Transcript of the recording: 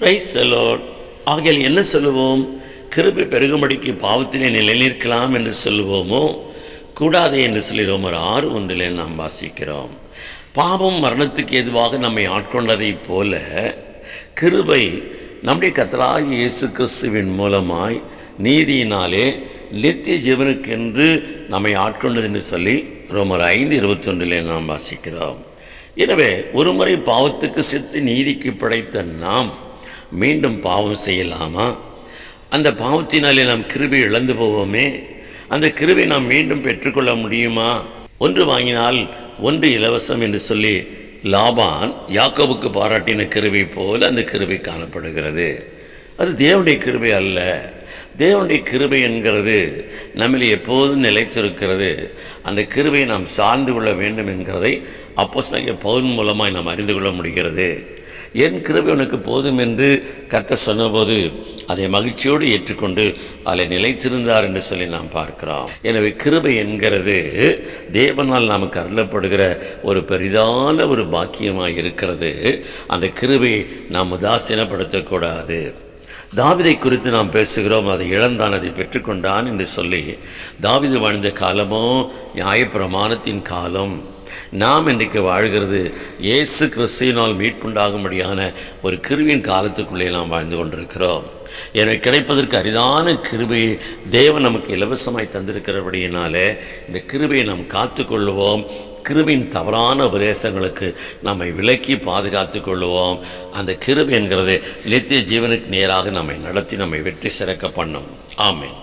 Praise the Lord. ஆகையால் என்ன சொல்லுவோம்? கிருபை பெருகும்படிக்கு பாவத்திலே நிலைநிற்கலாம் என்று சொல்லுவோமோ, கூடாதே என்று சொல்லி ரோமர் 6:1 நாம் வாசிக்கிறோம். பாவம் மரணத்துக்கு எதுவாக நம்மை ஆட்கொண்டதைப் போல கிருபை நம்முடைய கர்த்தராகிய இயேசு கிறிஸ்துவின் மூலமாய் நீதியினாலே நித்திய ஜீவனுக்கென்று நம்மை ஆட்கொண்டது என்று சொல்லி ரோமர் 5:21 நாம் வாசிக்கிறோம். எனவே ஒரு முறை பாவத்துக்கு செத்து நீதிக்கு படைத்த நாம் மீண்டும் பாவம் செய்யலாமா? அந்த பாவத்தினாலே நாம் கிருபை இழந்து போவோமே, அந்த கிருபை நாம் மீண்டும் பெற்றுக்கொள்ள முடியுமா? ஒன்று வாங்கினால் ஒன்று இலவசம் என்று சொல்லி லாபான் யாக்கோபுக்கு பாராட்டின கிருபை போல அந்த கிருபை காணப்படுகிறது. அது தேவனுடைய கிருபை அல்ல. தேவனுடைய கிருபை என்கிறது நம்மில் எப்போதும் நிலைத்திருக்கிறது. அந்த கிருபையை நாம் சார்ந்து கொள்ள வேண்டும் என்கிறதை அப்போஸ்தலனாகிய பவுல் மூலமாய் நாம் அறிந்து கொள்ள முடிகிறது. என் கிருபை உனக்கு போதும் என்று கர்த்தர் சொன்னபோது அதை மகிழ்ச்சியோடு ஏற்றுக்கொண்டு அதில் நிலைத்திருந்தார் என்று சொல்லி நாம் பார்க்கிறோம். எனவே கிருபை என்கிறது தேவனால் நமக்கு அருளப்படுகிற ஒரு பெரிதான ஒரு பாக்கியமாக இருக்கிறது. அந்த கிருபையை நாம் உதாசீனப்படுத்தக்கூடாது. தாவீதை குறித்து நாம் பேசுகிறோம். அதை இழந்தான், அதை பெற்றுக்கொண்டான் என்று சொல்லி. தாவீது வாழ்ந்த காலமோ நியாயப்பிரமாணத்தின் காலம். நாம் இன்றைக்கு வாழ்கிறது இயேசு கிறிஸ்துவினால் மீட்புண்டாகும்படியான ஒரு கிருபையின் காலத்துக்குள்ளே நாம் வாழ்ந்து கொண்டிருக்கிறோம். எனக்கு கிடைப்பதற்கு அரிதான கிருபையை தேவன் நமக்கு இலவசமாய் தந்திருக்கிறபடியினாலே இந்த கிருபையை நாம் காத்துக்கொள்ளுவோம். கிருபையின் தவறான உபதேசங்களுக்கு நம்மை விலக்கி பாதுகாத்து கொள்ளுவோம். அந்த கிருபை என்கிறது நித்திய ஜீவனுக்கு நேராக நம்மை நடத்தி நம்மை வெற்றி சிறக்க பண்ணும். ஆமென்.